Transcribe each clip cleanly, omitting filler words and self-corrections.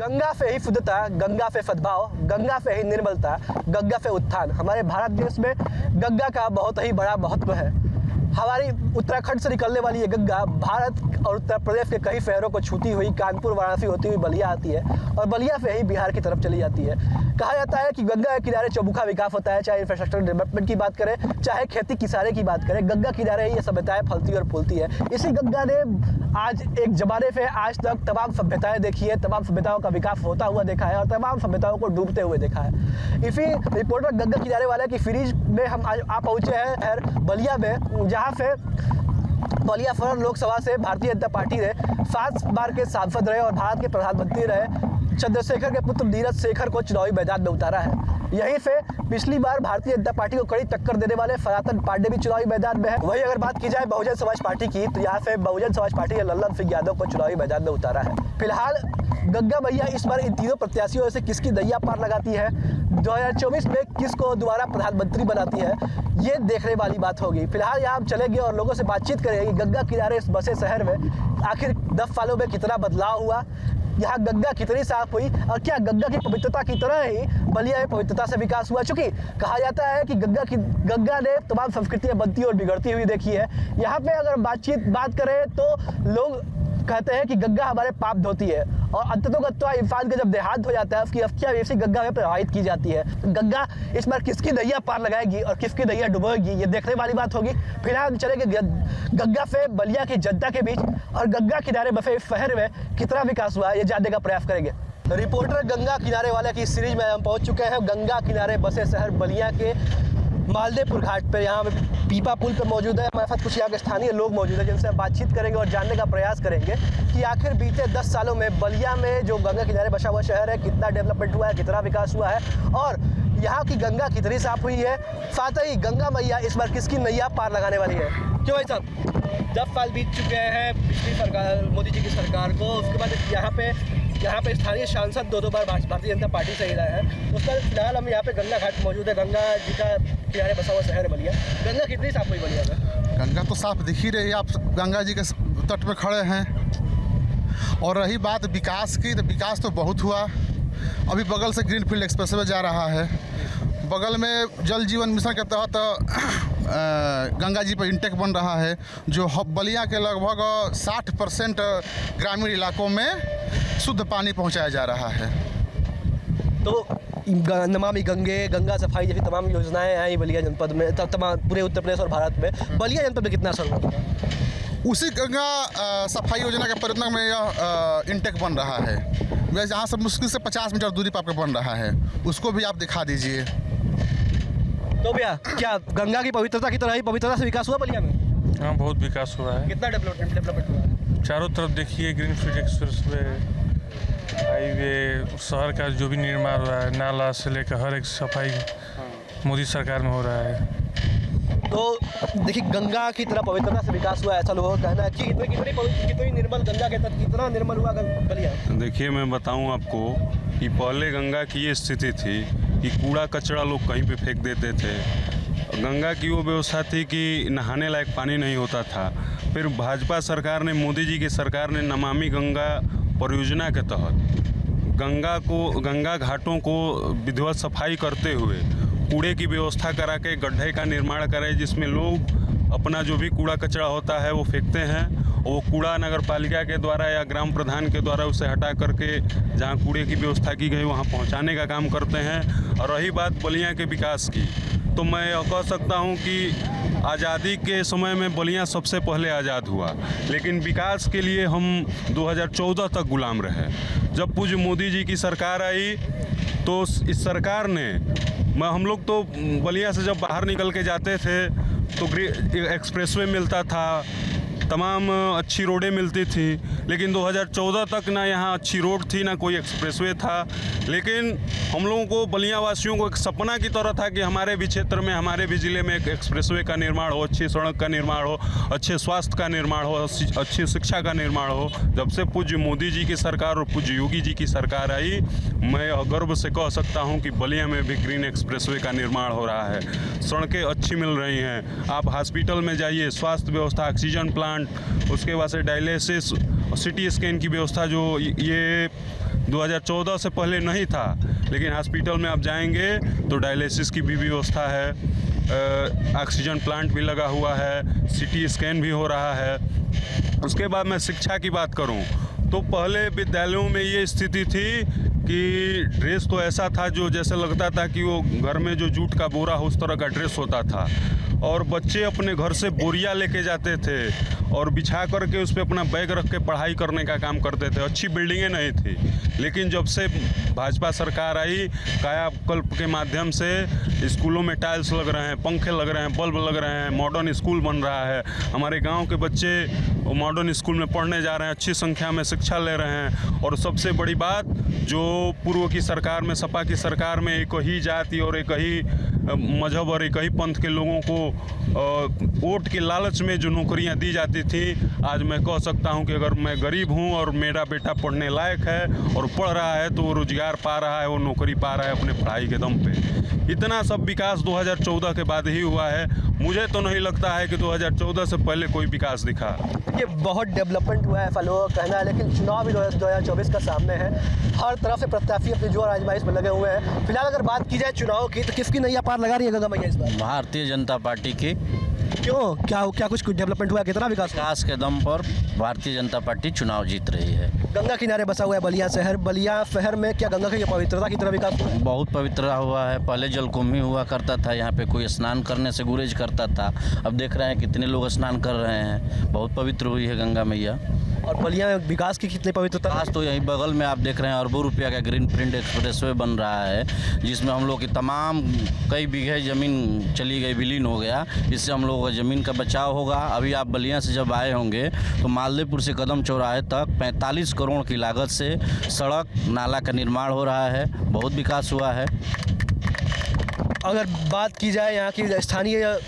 गंगा पे ही शुद्धता, गंगा पे सद्भाव, गंगा पे ही निर्मलता, गंगा पे उत्थान। हमारे भारत देश में गंगा का बहुत ही बड़ा महत्व है। हमारी उत्तराखंड से निकलने वाली ये गंगा भारत और उत्तर प्रदेश के कई शहरों को छूती हुई कानपुर वाराणसी होती हुई बलिया आती है और बलिया से ही बिहार की तरफ चली जाती है। कहा जाता है कि गंगा के किनारे चौमुखा विकास होता है, चाहे इंफ्रास्ट्रक्चर डेवलपमेंट की बात करें, चाहे खेती किसानी की बात करें, गंगा किनारे ही ये सभ्यताएं फलती और फूलती है। इसी गंगा ने आज एक जमाने से आज तक तमाम सभ्यताएं देखी है, तमाम सभ्यताओं का विकास होता हुआ देखा है और तमाम सभ्यताओं को डूबते हुए देखा है। इसी रिपोर्टर गंगा किनारे वाले की सीरीज में हम आज आ पहुंचे हैं बलिया में, जहाँ से बलिया फॉरन लोकसभा से भारतीय जनता पार्टी ने 7 बार के सांसद रहे और भारत के प्रधानमंत्री रहे चंद्रशेखर के पुत्र नीरज शेखर को चुनावी मैदान में उतारा है। यहीं से पिछली बार भारतीय जनता पार्टी को कड़ी टक्कर देने वाले सनातन पांडे भी चुनावी मैदान में है। वहीं अगर बात की जाए बहुजन समाज पार्टी की, तो यहाँ से बहुजन समाज पार्टी ने लल्लन सिंह यादव को चुनावी मैदान में उतारा है। फिलहाल गंगा मैया इस बार इन तीनों प्रत्याशियों से किसकी नैया पार लगाती है, 2024 में किसको दोबारा प्रधानमंत्री बनाती है, ये देखने वाली बात होगी। फिलहाल यहाँ हम चलेंगे और लोगों से बातचीत करेंगे कि गंगा किनारे इस बसे शहर में आखिर 10 सालों में कितना बदलाव हुआ, यहाँ गंगा कितनी साफ हुई और क्या गंगा की पवित्रता की तरह ही बलिया में पवित्रता से विकास हुआ। चूंकि कहा जाता है कि गंगा ने तमाम संस्कृतियाँ बनती और बिगड़ती हुई देखी है। यहाँ पे अगर बात करें तो लोग कहते हैं कि गंगा हमारे पाप धोती है और अंततोगत्वा इंसान का जब देहांत हो जाता है उसकी अस्थियां वैसी गंगा में प्रवाहित की जाती है। गंगा इस बार किसकी नैया पार लगाएगी और किसकी नैया डुबोएगी, ये देखने वाली बात होगी। फिलहाल चलेंगे गंगा से बलिया की जनता के बीच और गंगा किनारे बसे इस शहर में कितना विकास हुआ है ये जानने का प्रयास करेंगे। रिपोर्टर गंगा किनारे वाले की सीरीज में हम पहुंच चुके हैं गंगा किनारे बसे शहर बलिया के मालदेपुर घाट पे। यहाँ पीपा पुल पे मौजूद है। हमारे साथ कुछ यहाँ के स्थानीय लोग मौजूद हैं जिनसे हम बातचीत करेंगे और जानने का प्रयास करेंगे कि आखिर बीते 10 सालों में बलिया में जो गंगा किनारे बसा हुआ शहर है कितना डेवलपमेंट हुआ है, कितना विकास हुआ है और यहाँ की गंगा कितनी साफ हुई है। साथ ही गंगा मैया इस बार किसकी नैया पार लगाने वाली है। क्यों भाई साहब, 10 साल बीत चुके हैं पिछली सरकार, मोदी जी की सरकार को, उसके बाद यहाँ पे स्थानीय सांसद 2 बार भारतीय जनता पार्टी से ही रहे हैं। उसका फिलहाल हम यहाँ पे गंगा घाट मौजूद है, गंगा जी का किनारे बसा हुआ शहर है बलिया। गंगा कितनी साफ हुई बलिया में? गंगा तो साफ दिख ही रही है, आप गंगा जी के तट पर खड़े हैं। और रही बात विकास की, तो विकास तो बहुत हुआ। अभी बगल से ग्रीनफील्ड एक्सप्रेसवे जा रहा है, बगल में जल जीवन मिशन के तहत गंगा जी पर इंटेक बन रहा है जो बलिया के लगभग 60% ग्रामीण इलाकों में शुद्ध पानी पहुंचाया जा रहा है। तो नमामि गंगे, गंगा सफाई जैसी तमाम योजनाएं आई बलिया जनपद में, तमाम पूरे उत्तर प्रदेश और भारत में। बलिया जनपद में कितना असर हुआ? उसी गंगा सफाई योजना के परिणाम में यह इंटेक बन रहा है। वैसे यहाँ से मुश्किल से 50 मीटर दूरी पर आपका बन रहा है, उसको भी आप दिखा दीजिए। तो भैया क्या गंगा की पवित्रता की तरह ही पवित्रता से विकास हुआ बलिया में? हाँ, बहुत विकास हुआ है। कितना डेवलपमेंट हुआ है? चारों तरफ देखिए ग्रीनफील्ड एक्सप्रेसवे, हाईवे, शहर का जो भी निर्माण हो रहा है, नाला से लेकर हर एक सफाई मोदी सरकार में हो रहा है। तो देखिए गंगा की तरह पवित्रता से विकास हुआ, ऐसा लोगों का कहना है कि कितनी निर्मल गंगा के तहत कितना निर्मल हुआ बलिया। देखिए मैं बताऊं आपको कि पहले गंगा की ये स्थिति थी कि कूड़ा कचरा लोग कहीं पे फेंक देते थे। गंगा की वो व्यवस्था थी कि नहाने लायक पानी नहीं होता था। फिर भाजपा सरकार ने, मोदी जी की सरकार ने नमामि गंगा परियोजना के तहत गंगा घाटों को विधिवत सफाई करते हुए कूड़े की व्यवस्था करा के गड्ढे का निर्माण करे जिसमें लोग अपना जो भी कूड़ा कचरा होता है वो फेंकते हैं और वो कूड़ा नगर पालिका के द्वारा या ग्राम प्रधान के द्वारा उसे हटा करके जहाँ कूड़े की व्यवस्था की गई वहाँ पहुँचाने का काम करते हैं। और रही बात बलिया के विकास की, तो मैं यह कह सकता हूँ कि आज़ादी के समय में बलिया सबसे पहले आज़ाद हुआ, लेकिन विकास के लिए हम 2014 तक गुलाम रहे। जब पूज्य मोदी जी की सरकार आई तो इस सरकार ने, हम लोग तो बलिया से जब बाहर निकल के जाते थे तो एक्सप्रेसवे मिलता था, तमाम अच्छी रोडें मिलती थी, लेकिन 2014 तक ना यहाँ अच्छी रोड थी ना कोई एक्सप्रेसवे था। लेकिन हम लोगों को, बलिया वासियों को एक सपना की तरह था कि हमारे भी क्षेत्र में, हमारे भी ज़िले में एक एक्सप्रेसवे का निर्माण हो, अच्छी सड़क का निर्माण हो, अच्छे स्वास्थ्य का निर्माण हो, अच्छी शिक्षा का निर्माण हो। जब से पूज्य मोदी जी की सरकार और पूज्य योगी जी की सरकार आई, मैं गर्व से कह सकता हूँ कि बलिया में भी ग्रीन एक्सप्रेसवे का निर्माण हो रहा है, सड़कें अच्छी मिल रही हैं। आप हॉस्पिटल में जाइए, स्वास्थ्य व्यवस्था, ऑक्सीजन प्लांट, उसके बाद से डायलिसिस, सिटी स्कैन की व्यवस्था, जो ये 2014 से पहले नहीं था, लेकिन हॉस्पिटल में आप जाएंगे तो डायलिसिस की भी व्यवस्था है, ऑक्सीजन प्लांट भी लगा हुआ है, सीटी स्कैन भी हो रहा है। उसके बाद मैं शिक्षा की बात करूं तो पहले विद्यालयों में ये स्थिति थी कि ड्रेस तो ऐसा था जो जैसे लगता था कि वो घर में जो जूट का बोरा हो उस तरह का ड्रेस होता था, और बच्चे अपने घर से बोरिया लेके जाते थे और बिछा करके उस पर अपना बैग रख के पढ़ाई करने का काम करते थे। अच्छी बिल्डिंगें नहीं थी, लेकिन जब से भाजपा सरकार आई, कायाकल्प के माध्यम से स्कूलों में टाइल्स लग रहे हैं, पंखे लग रहे हैं, बल्ब लग रहे हैं, मॉडर्न स्कूल बन रहा है। हमारे गांव के बच्चे मॉडर्न स्कूल में पढ़ने जा रहे हैं, अच्छी संख्या में शिक्षा ले रहे हैं। और सबसे बड़ी बात, जो पूर्व की सरकार में, सपा की सरकार में एक ही जाति और एक ही मजहब और एक ही पंथ के लोगों को वोट के लालच में जो नौकरियां दी जाती थी, आज मैं कह सकता हूं कि अगर मैं गरीब हूं और मेरा बेटा पढ़ने लायक है और पढ़ रहा है तो वो रोजगार पा रहा है, वो नौकरी पा रहा है अपने पढ़ाई के दम पे। इतना सब विकास 2014 के बाद ही हुआ है। मुझे तो नहीं लगता है कि 2014 से पहले कोई विकास दिखा। ये बहुत डेवलपमेंट हुआ है, फलों का कहना है, लेकिन चुनाव भी 2024 का सामने है। हर तरफ से प्रत्याशी अपनी जोर आजमाइश में लगे हुए हैं। फिलहाल अगर बात की जाए चुनाव की, तो किसकी नैया पार लगा रही है गंगा मैया इस बार? भारतीय जनता पार्टी की। क्यों, क्या कुछ डेवलपमेंट हुआ, कितना विकास हुआ? विकास के दम पर भारतीय जनता पार्टी चुनाव जीत रही है। गंगा किनारे बसा हुआ है बलिया शहर। बलिया शहर में क्या गंगा की पवित्रता की तरह विकास हुआ? बहुत पवित्र हुआ है। पहले जलकुंभ ही हुआ करता था, यहाँ पे कोई स्नान करने से गुरेज करता था। अब देख रहे हैं कितने लोग स्नान कर रहे हैं। बहुत पवित्र हुई है गंगा मैया। और बलिया में विकास की कितनी पवित्रता? आज तो यहीं बगल में आप देख रहे हैं अरबों रुपया का ग्रीन फील्ड एक्सप्रेसवे बन रहा है, जिसमें हम लोग की तमाम कई बीघे ज़मीन चली गई, विलीन हो गया। इससे हम लोगों का ज़मीन का बचाव होगा। अभी आप बलिया से जब आए होंगे तो मालदेपुर से कदम चौराहे तक 45 करोड़ की लागत से सड़क नाला का निर्माण हो रहा है। बहुत विकास हुआ है। अगर बात की जाए यहाँ की स्थानीय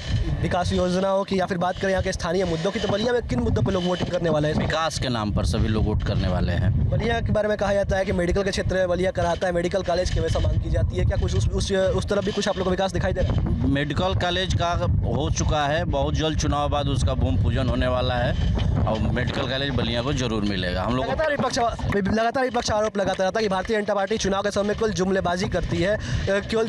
विकास योजनाओं की, या फिर बात करें यहाँ के स्थानीय मुद्दों की, तो बलिया में किन मुद्दों पर लोग वोटिंग करने वाले हैं? विकास के नाम पर सभी लोग वोट करने वाले हैं। बलिया के बारे में कहा जाता है कि मेडिकल के क्षेत्र में बलिया कराता है, मेडिकल कॉलेज की वैसा मांग की जाती है। क्या कुछ उस तरफ भी कुछ आप लोग को विकास दिखाई दे रहा है? मेडिकल कॉलेज का हो चुका है, बहुत जल्द चुनाव बाद उसका भूमि पूजन होने वाला है और मेडिकल कॉलेज बलिया को जरूर मिलेगा। हम लोग लगातार विपक्ष आरोप लगाता रहता है कि भारतीय जनता पार्टी चुनाव के समय केवल जुमलेबाजी करती है, केवल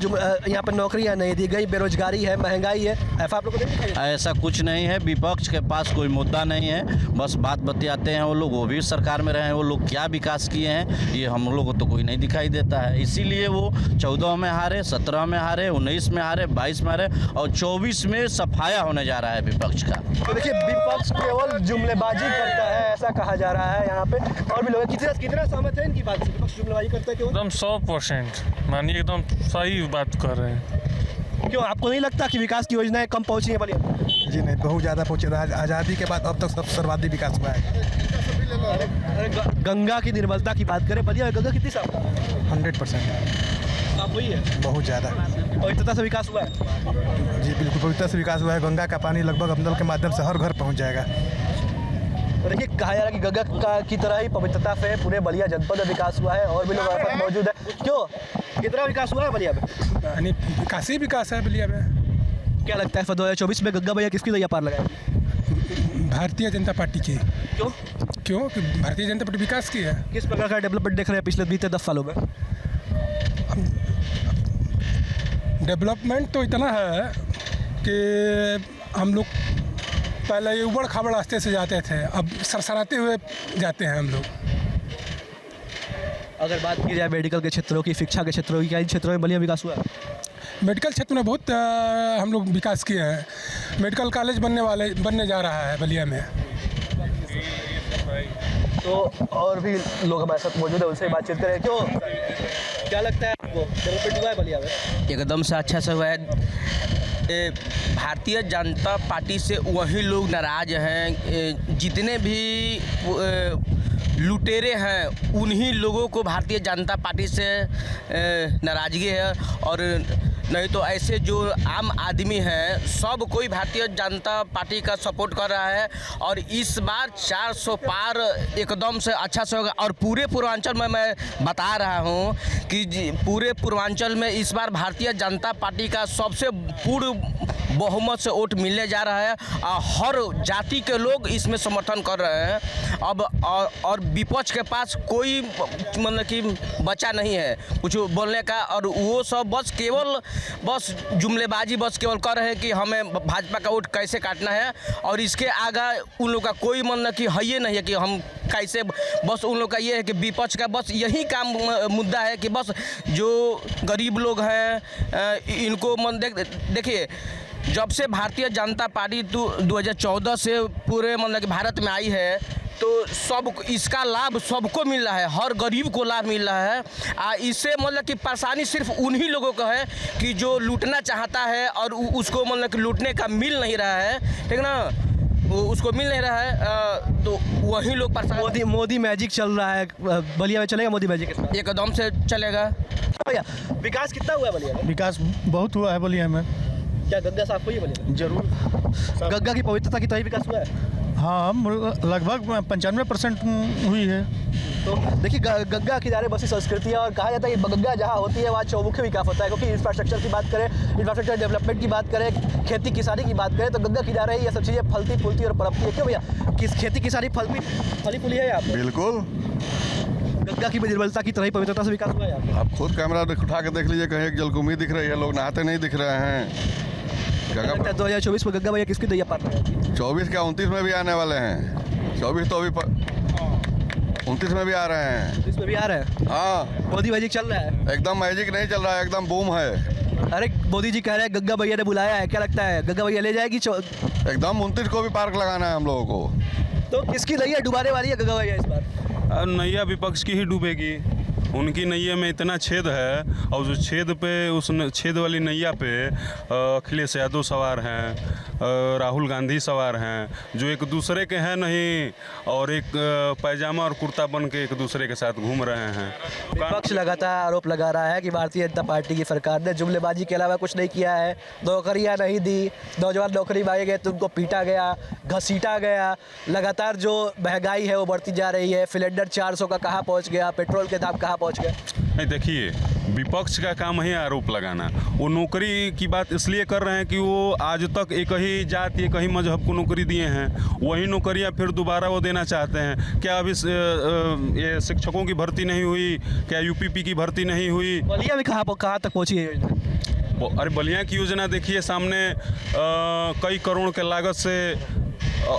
यहाँ पर नौकरियाँ नहीं दी गई, बेरोजगारी है, महंगाई है। ऐसा आप लोग को नहीं दिखाई? ऐसा कुछ नहीं है। विपक्ष के पास कोई मुद्दा नहीं है, बस बात बतियाते हैं वो लोग। वो भी सरकार में रहे हैं, वो लोग क्या विकास किए हैं ये हम लोग को तो कोई नहीं दिखाई देता है। इसीलिए वो 14 में हारे, 17 में हारे, 19 में हारे, 22 में हारे और 24 में सफाया होने जा रहा है विपक्ष का। तो देखिए, विपक्ष केवल जुमलेबाजी करता है ऐसा कहा जा रहा है। यहाँ पे और भी लोग कितना सहमत है इनकी बात से? विपक्ष जुमलेबाजी करता है क्यों? एकदम 100% मानिए, एकदम सही बात कर रहे हैं। क्यों, आपको नहीं लगता कि विकास की योजनाएं कम पहुंची हैं बलिया? जी नहीं, बहुत ज़्यादा पहुँचे। आज़ादी के बाद अब तक सब सर्वाधिक विकास हुआ है। गंगा की निर्मलता की बात करें, बलिया में गंगा कितनी साफ? 100% साफ हुई है, बहुत ज़्यादा पवित्रता से विकास हुआ है। जी बिल्कुल, पवित्रता से विकास हुआ है। गंगा का पानी लगभग अमदल के माध्यम से हर घर पहुँच जाएगा। तो देखिए, कहा जा रहा है कि गंगा की तरह ही पवित्रता से पूरे बलिया जनपद में विकास हुआ है। और भी लोग हमारे पास मौजूद है। क्यों, कितना विकास हुआ है बलिया में? यानी काफ़ी विकास है बलिया में। क्या लगता है 2024 में गंगा मैया किसकी नैया पार लगाएगी? भारतीय जनता पार्टी की। क्यों? क्यों कि भारतीय जनता पार्टी विकास की है। किस प्रकार का डेवलपमेंट देख रहे हैं पिछले बीते 10 सालों में? डेवलपमेंट तो इतना है कि हम लोग पहले ये उबड़ खाबड़ रास्ते से जाते थे, अब सरसराते हुए जाते हैं हम लोग। अगर बात की जाए मेडिकल के क्षेत्रों की, शिक्षा के क्षेत्रों की, क्या इन क्षेत्रों में बलिया विकास हुआ है? मेडिकल क्षेत्र में बहुत हम लोग विकास किए हैं। मेडिकल कॉलेज बनने जा रहा है बलिया में। तो और भी लोग हमारे साथ मौजूद है, उनसे बातचीत करें। क्यों, क्या लगता है आपको, डेवलपमेंट हुआ है बलिया में? एकदम से अच्छा से हुआ है। भारतीय जनता पार्टी से वही लोग नाराज हैं, जितने भी लुटेरे हैं उन्हीं लोगों को भारतीय जनता पार्टी से नाराज़गी है। और नहीं तो ऐसे जो आम आदमी हैं सब कोई भारतीय जनता पार्टी का सपोर्ट कर रहा है। और इस बार 400 पार एकदम से अच्छा से होगा। और पूरे पूर्वांचल में मैं बता रहा हूँ कि पूरे पूर्वांचल में इस बार भारतीय जनता पार्टी का सबसे बहुमत से वोट मिलने जा रहा है और हर जाति के लोग इसमें समर्थन कर रहे हैं। अब और विपक्ष के पास कोई मतलब कि बचा नहीं है कुछ बोलने का, और वो सब बस जुमलेबाजी केवल कर रहे हैं कि हमें भाजपा का वोट कैसे काटना है, और इसके आगे उन लोग का कोई मतलब कि है ये नहीं है कि हम कैसे, बस उन लोग का ये है कि विपक्ष का बस यही काम मुद्दा है कि बस जो गरीब लोग हैं इनको देखिए, जब से भारतीय जनता पार्टी 2014 से पूरे मतलब कि भारत में आई है तो सब इसका लाभ सबको मिल रहा है, हर गरीब को लाभ मिल रहा है। इससे मतलब कि परेशानी सिर्फ उन्हीं लोगों को है कि जो लूटना चाहता है और उसको मतलब कि लूटने का मिल नहीं रहा है, ठीक ना, उसको मिल नहीं रहा है, तो वही लोग परेशान। मोदी मैजिक चल रहा है बलिया में, चलेगा मोदी मैजिक? एकदम से चलेगा। भैया विकास कितना हुआ है बलिया में? विकास बहुत हुआ है बलिया में। क्या गंगा साफ हुई है बलिया में? जरूर। गंगा की पवित्रता की तरह विकास हुआ है? हाँ, लगभग 95% हुई है। तो देखिए गंगा किनारे बसी संस्कृति है, और कहा जाता है कि गंगा जहाँ होती है वहाँ चौमुखी विकास होता है, क्योंकि इंफ्रास्ट्रक्चर की बात करें, इंफ्रास्ट्रक्चर डेवलपमेंट की बात करें, खेती किसानी की बात करें, तो गंगा किनारे ये सब चीज़ें फलती फूलती और पनपती है। क्यों भैया, किस खेती किसानी फली फूली है यहाँ? बिल्कुल, गंगा की निर्मलता की तरह ही पवित्रता से विकास हुआ है यहाँ? आप खुद कैमरा उठा के देख लीजिए, कहीं एक जलकुंभी दिख रही है, लोग नहाते नहीं दिख रहे हैं। गंगा 2024 में गंगा भैया किसकी दैया पार है? 24 क्या 29 में भी आने वाले हैं। 24 तो अभी 29 में भी आ रहे हैं। इसमें भी आ रहे हैं? हाँ, मोदी मैजिक चल रहा है? एकदम मैजिक नहीं चल रहा है, एकदम बूम है। अरे मोदी जी कह रहे हैं गंगा भैया ने बुलाया है, क्या लगता है गंगा भैया ले जाएगी? एकदम 29 को भी पार्क लगाना है हम लोगों को। तो किसकी नैया डुबाने वाली है गंगा भैया इस बार? नैया विपक्ष की ही डूबेगी। उनकी नैया में इतना छेद है, और उस छेद पे, उस छेद वाली नैया पे अखिलेश यादव सवार हैं, राहुल गांधी सवार हैं, जो एक दूसरे के हैं नहीं, और एक पैजामा और कुर्ता बन के एक दूसरे के साथ घूम रहे हैं। विपक्ष लगातार आरोप लगा रहा है कि भारतीय जनता पार्टी की सरकार ने जुमलेबाजी के अलावा कुछ नहीं किया है, नौकरियां नहीं दी, नौजवान नौकरी मांगे गए तो उनको पीटा गया, घसीटा गया, लगातार जो महंगाई है वो बढ़ती जा रही है, सिलेंडर 400 का कहाँ पहुँच गया, पेट्रोल के दाम कहाँ पहुँच गए। नहीं, देखिए विपक्ष का काम है आरोप लगाना। वो नौकरी की बात इसलिए कर रहे हैं कि वो आज तक एक ही जात, एक ही मजहब को नौकरी दिए हैं, वही नौकरियां फिर दोबारा वो देना चाहते हैं। क्या अभी ये शिक्षकों की भर्ती नहीं हुई? क्या यूपीपी की भर्ती नहीं हुई? बलिया में कहाँ तक पहुँची है योजना? अरे बलिया की योजना देखिए, सामने कई करोड़ के लागत से,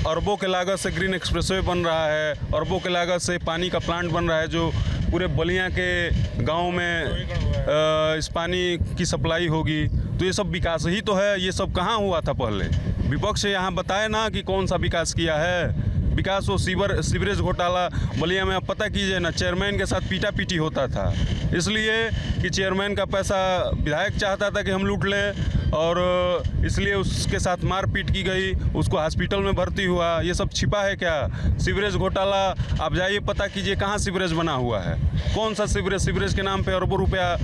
अरबों के लागत से ग्रीन एक्सप्रेसवे बन रहा है, अरबों के लागत से पानी का प्लांट बन रहा है, जो पूरे बलिया के गांव में इस पानी की सप्लाई होगी। तो ये सब विकास ही तो है। ये सब कहाँ हुआ था पहले? विपक्ष यहाँ बताए ना कि कौन सा विकास किया है। विकास वो सीवरेज घोटाला बलिया में, आप पता कीजिए ना, चेयरमैन के साथ पीटा पीटी होता था, इसलिए कि चेयरमैन का पैसा विधायक चाहता था कि हम लूट लें, और इसलिए उसके साथ मारपीट की गई, उसको हॉस्पिटल में भर्ती हुआ। ये सब छिपा है क्या? सीवरेज घोटाला आप जाइए पता कीजिए कहाँ सीवरेज बना हुआ है, कौन सा सीवरेज के नाम पे अरबों रुपया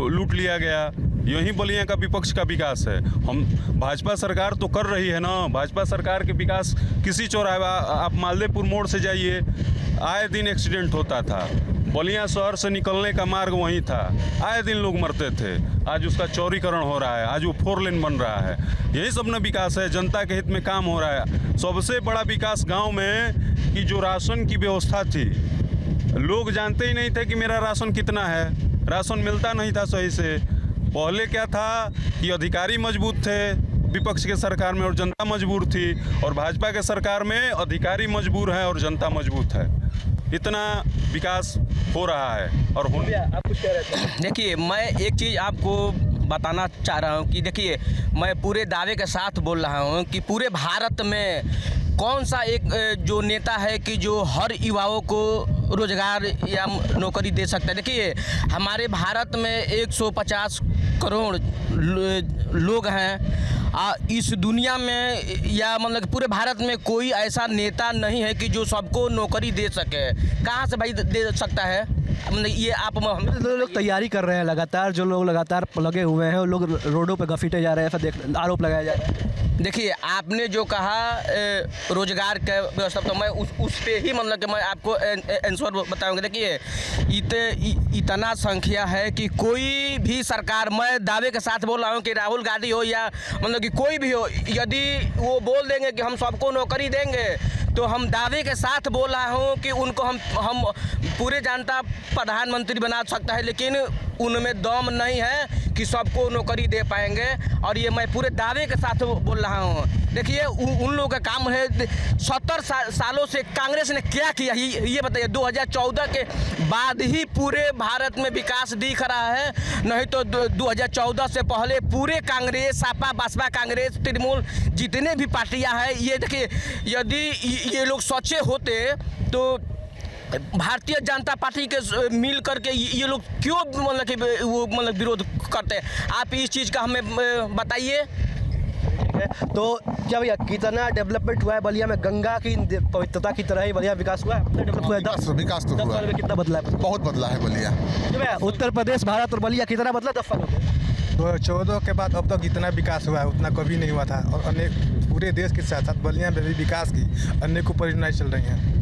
लूट लिया गया। यही बलिया का विपक्ष का विकास है। हम भाजपा सरकार तो कर रही है ना, भाजपा सरकार के विकास किसी चौराहे, आप मालदेपुर मोड़ से जाइए, आए दिन एक्सीडेंट होता था, बलिया शहर से निकलने का मार्ग वहीं था, आए दिन लोग मरते थे। आज उसका चौड़ीकरण हो रहा है, आज वो 4 लेन बन रहा है। यही सब ना विकास है, जनता के हित में काम हो रहा है। सबसे बड़ा विकास गांव में कि जो राशन की व्यवस्था थी, लोग जानते ही नहीं थे कि मेरा राशन कितना है, राशन मिलता नहीं था सही से। पहले क्या था कि अधिकारी मजबूत थे विपक्ष के सरकार में और जनता मजबूर थी, और भाजपा के सरकार में अधिकारी मजबूर है और जनता मजबूत है। इतना विकास हो रहा है। और आप कुछ कह रहे थे? देखिए, मैं एक चीज़ आपको बताना चाह रहा हूँ कि देखिए, मैं पूरे दावे के साथ बोल रहा हूँ कि पूरे भारत में कौन सा एक जो नेता है कि जो हर युवाओं को रोजगार या नौकरी दे सकता है। देखिए, हमारे भारत में 150 करोड़ लोग हैं। इस दुनिया में या मतलब पूरे भारत में कोई ऐसा नेता नहीं है कि जो सबको नौकरी दे सके। कहाँ से भाई दे सकता है? ये आप लोग तैयारी कर रहे हैं लगातार, जो लोग लगातार लगे हुए हैं, वो लोग रोडों पे घसीटे जा रहे हैं, ऐसा आरोप लगाया जा रहा है। देखिए, आपने जो कहा रोजगार का व्यवस्था, तो मैं उस पे ही मतलब कि मैं आपको आंसर बताऊंगा। देखिए, इतना संख्या है कि कोई भी सरकार, मैं दावे के साथ बोल रहा हूँ कि राहुल गांधी हो या मतलब कि कोई भी हो, यदि वो बोल देंगे कि हम सबको नौकरी देंगे तो हम दावे के साथ बोल रहा हूँ कि उनको हम पूरे जनता प्रधानमंत्री बना सकता है, लेकिन उनमें दम नहीं है कि सबको नौकरी दे पाएंगे। और ये मैं पूरे दावे के साथ बोल रहा हूँ। देखिए उन लोगों का काम है, 70 सालों से कांग्रेस ने क्या किया ये बताइए। 2014 के बाद ही पूरे भारत में विकास दिख रहा है, नहीं तो 2014 से पहले पूरे कांग्रेस, सपा, बसपा, कांग्रेस, तृणमूल जितने भी पार्टियां हैं, ये देखिए यदि ये लोग सच्चे होते तो भारतीय जनता पार्टी के मिल करके ये लोग क्यों मतलब कि वो मतलब विरोध करते हैं। आप इस चीज़ का हमें बताइए। तो क्या भैया कितना डेवलपमेंट हुआ है बलिया में? गंगा की पवित्रता की तरह ही बलिया विकास हुआ है, डेवलप हुआ है। विकास तो 10 हुआ साल में कितना बदला है? बहुत बदला है बलिया। क्यों भैया उत्तर प्रदेश, भारत और बलिया कितना बदला 10 सालों में? 2014 के बाद अब तक जितना विकास हुआ है उतना कभी नहीं हुआ था। और अनेक पूरे देश के साथ साथ बलिया में भी विकास की अनेकों परियोजनाएं चल रही हैं।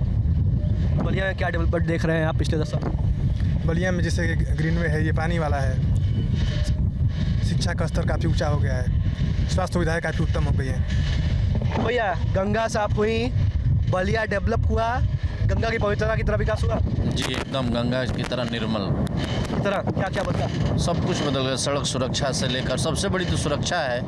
बलिया में क्या डेवलपमेंट देख रहे हैं आप पिछले 10 साल? बलिया में जैसे ग्रीनवे है, ये पानी वाला है, शिक्षा का स्तर काफ़ी ऊंचा हो गया है, स्वास्थ्य सुविधाएं काफ़ी उत्तम हो गई हैं। भैया गंगा साफ हुई, बलिया डेवलप हुआ, गंगा की पवित्रता की तरह विकास हुआ जी, एकदम गंगा की तरह निर्मल, की तरह क्या क्या बदला? सब कुछ बदल गया। सड़क सुरक्षा से लेकर, सबसे बड़ी तो सुरक्षा है।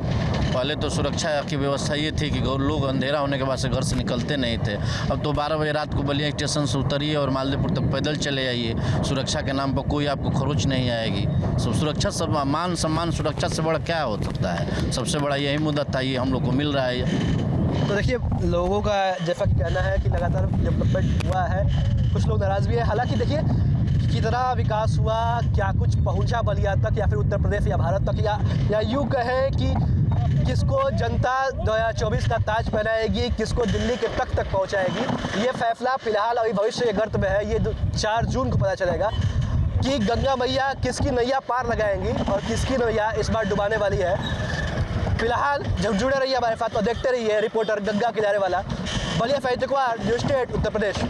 पहले तो सुरक्षा की व्यवस्था ये थी कि लोग अंधेरा होने के बाद से घर से निकलते नहीं थे। अब तो 12 बजे रात को बलिया स्टेशन से उतरिए और मालदेपुर तक पैदल चले आइए, सुरक्षा के नाम पर कोई आपको खरोच नहीं आएगी। सब सुरक्षा, सब मान सम्मान, सुरक्षा से बड़ा क्या हो सकता है? सबसे बड़ा यही मुद्दा था, ये हम लोग को मिल रहा है। तो देखिए लोगों का जैसा कि कहना है कि लगातार डेवलपमेंट हुआ है, कुछ लोग नाराज़ भी है। हालांकि देखिए कितना विकास हुआ, क्या कुछ पहुंचा बलिया तक या फिर उत्तर प्रदेश या भारत तक, या यूँ कहें कि किसको जनता 2024 का ताज पहनाएगी, किसको दिल्ली के तख्त तक पहुंचाएगी, ये फैसला फिलहाल अभी भविष्य के गर्त में है। ये 4 जून को पता चलेगा कि गंगा मैया किसकी नैया पार लगाएंगी और किसकी नैया इस बार डुबाने वाली है। फिलहाल जब जुड़े रहिए हमारे साथ और देखते रहिए रिपोर्टर गंगा किनारे वाला, बलिया साहित्यकार, न्यूज़ स्टेट, उत्तर प्रदेश।